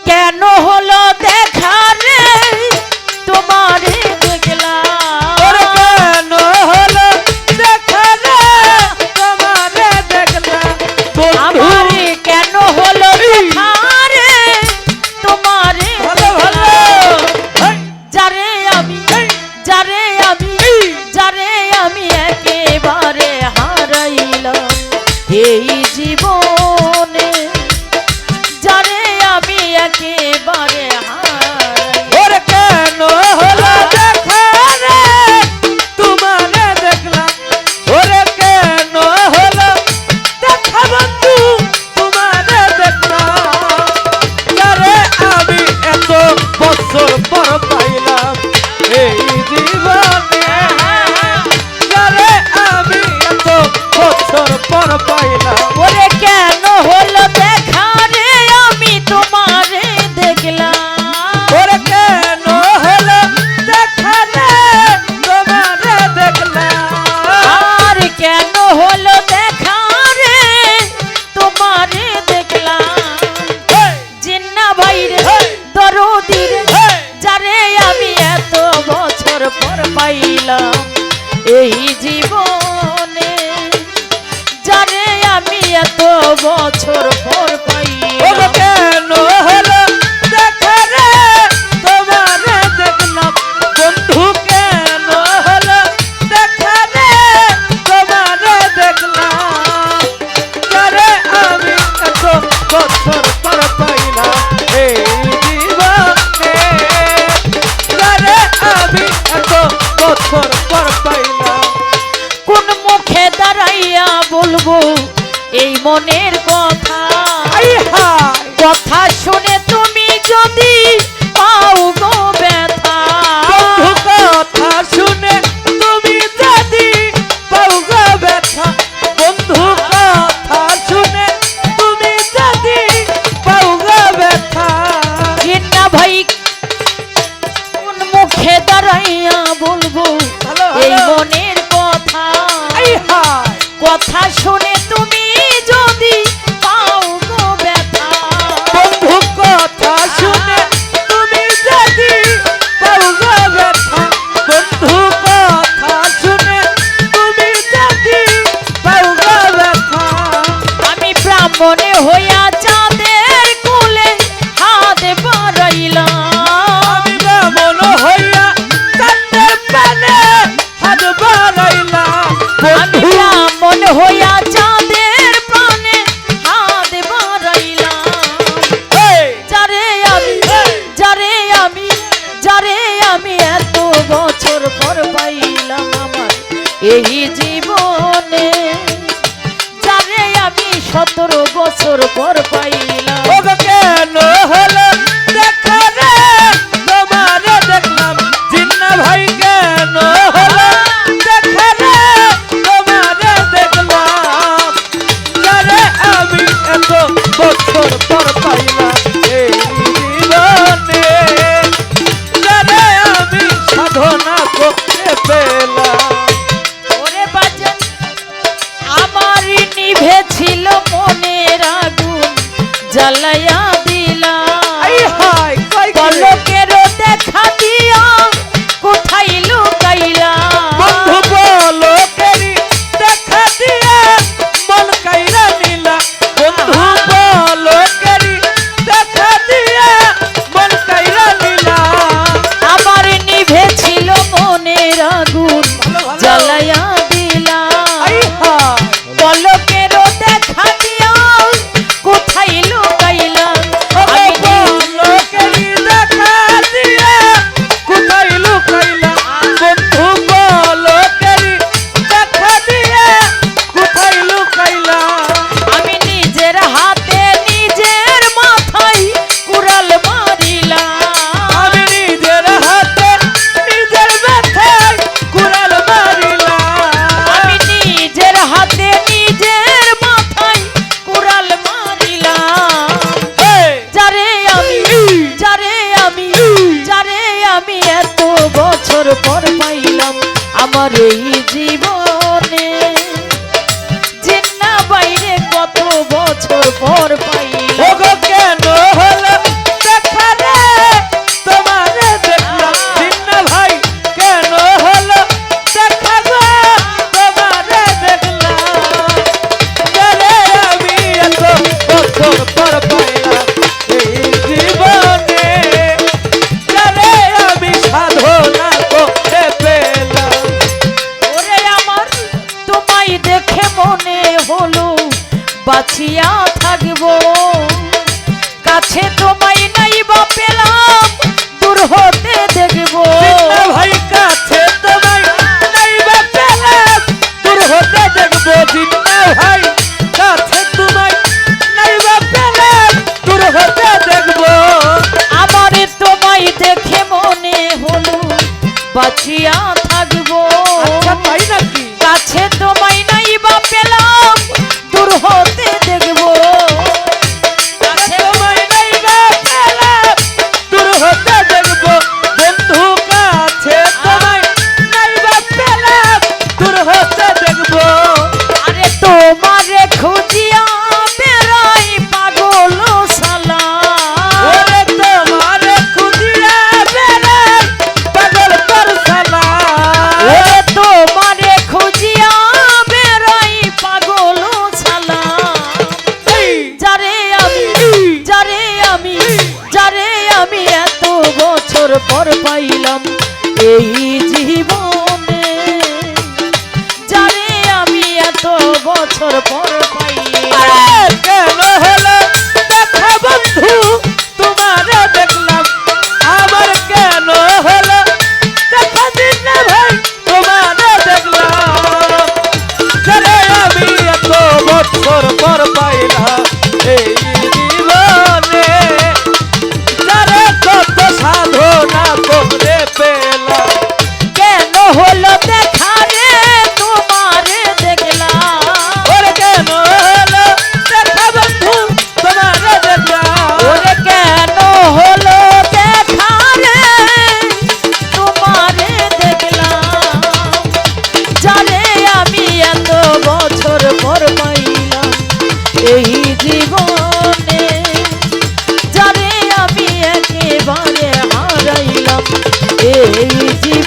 কেন হলো দেখা রে তোমারে দেখলাম, কেন হলো দেখা রে তোমারে দেখলাম, আমারে কেন হলো দেখা রে তোমারে যারে আমি একেবারে হারাইলাম এই জীবনে, যারে আমি একেবারে হারাইলাম। কেন হলো দেখা রে তোমারে দেখলাম, ওরে কেন হলো দেখা বন্ধু তোমারে দেখলাম, যারে আমি এত বছর পর পাইলাম এই জীবনে, যারে আমি এত বছর পর পাইলাম। ওরে কেন হলো দেখা রে আমি তোমারে দেখলাম, ওরে কেন হলো দেখা রে তোমারে দেখলাম, আর কেন হলো দেখা রে তোমারে দেখলাম, জিন্না ভাই রে দরদি রে যারে আমি এত বছর পর পাইলাম এই জীবনে, যারে আমি এত বছর পর পাইলাম। কেন হলো দেখা রে তোমারে দেখলাম বন্ধু, কেন হলো দেখা রে তোমারে দেখলাম, যারে আমি এত বছর পর পাইলাম এই জীবনে, যারে আমি এত বছর পর পাইলাম। কোন মুখে দাঁড়াইয়া বলবো এই মনের কথা, কথা শুনে তুমি যদি পাও গো ব্যথা, বন্ধু কথা শুনে তুমি যদি পাও গো ব্যথা, বন্ধু কথা শুনে তুমি যদি পাও গো ব্যথা, জিন্না ভাই কোন মুখে দাঁড়াইয়া বলবো এই মনের কথা, কথা শুনে তুমি যদি পাও গো ব্যথা, বন্ধু কথা শুনে তুমি যদি পাও গো ব্যথা, বন্ধু কথা শুনে তুমি যদি পাও গো ব্যথা, আমি ব্রাহ্মণে হইয়া চাঁদের কুলে হাত বাড়াইলাম, আমি ব্রাহ্মণ হইয়া চাঁদের পানে হাত বাড়াইলাম, আমি ব্রাহ্মণ হইয়া চাঁদের প্রাণে হাত বাড়াইলাম, যারে আমি এত বছর পর পাইলাম আমার এই জীবনে, যারে আমি 17 বছর পর পাইলাম। কেন হলো দেখা রে তোমারে দেখলাম, জিন্না ভাই কেন হলো দেখা রে তোমারে দেখলাম, যারে আমি এত বছর পর পাইলাম এই জীবনে, যারে আমি সাধনা করতে পেলাম। ওরে বাজান আমার নিভেছিল মনের আগুন জ্বালায়া দিলাম, পলকের দেখা দিয়া কোথায় লুকাইলাম, বন্ধু বলো কেরি দেখা দিয়া মন কাইরা নিলা, বন্ধু বলো কেরি দেখা দিয়া মন কাইরা নিলা, আমার নিভেছিল মনের আগুন জ্বালায়া দিলাম, পলকের দেখা দিয়া কোথায় লুকাইলাম, আমি বলো কেরি দেখা দিয়া কোথায় লুকাইলা, বন্ধু বলো কেরি দেখা দিয়া কোথায় লুকাইলা, আমি নিজের হাতে নিজের মাথায় কুড়াল মারিলাম, আমি নিজের হাতে নিজের ব্যথায় কুড়াল মারিলাম, আমি নিজের হাতে নিজের মাথায় কুড়াল মারিলাম, যারে আমি এত বছর পর পাইলাম আমার এই জীবনে, জিন্না বাইরে কত বছর পর পাইলাম। কেন হলো কাছে তোমায় নাই বা পেলাম দূর হতে দেখবো জিন্না ভাই কাছে তোমায় নাই বা পেলাম দূর হতে দেখবো জিন্না ভাই কাছে তোমায় নাই বা পেলাম দূর হতে দেখবো আমার তোমায় দেখে মনে হলো বাঁচিয়া থাকবো আচ্ছা তাই নাকি কাছে তোমায় নাই বা পেলাম দূর হতে দেখবো কাছে তোমায় নাই বা পেলাম দূর হতে দেখবো বন্ধু কাছে তোমায় নাই বা পেলাম দূর হতে দেখবো আরে তোমারে খুঁজিয়া বেড়াই পাগল সালা ওরে তোমার খুঁজিয়া বেড়াই পাগল তোর শালা ওরে তোমারে খুঁজিয়া বেড়াই পাগল সালা যারে আমি এত বছর পর পাইলাম এই জীবনে যারে আমি এত বছর পর পাইলাম কেন হলো দেখা বন্ধু তোমারে দেখলাম আবার কেন হলো দেখা দিন না ভাই তোমারে দেখলাম যারে আমি এত বছর পর পাইলাম এই জীবনে যারে কত সাধনা করে পেলাম কেন হলো দেখা রে তোমারে দেখলাম ওরে কেন হলো দেখা বন্ধু তোমারে দেখলাম ওরে কেন হলো দেখা রে তোমারে দেখলাম যারে আমি এত বছর পর পাইলাম এই জীবনে যারে আমি একেবারে হারাইলাম এই জীবনে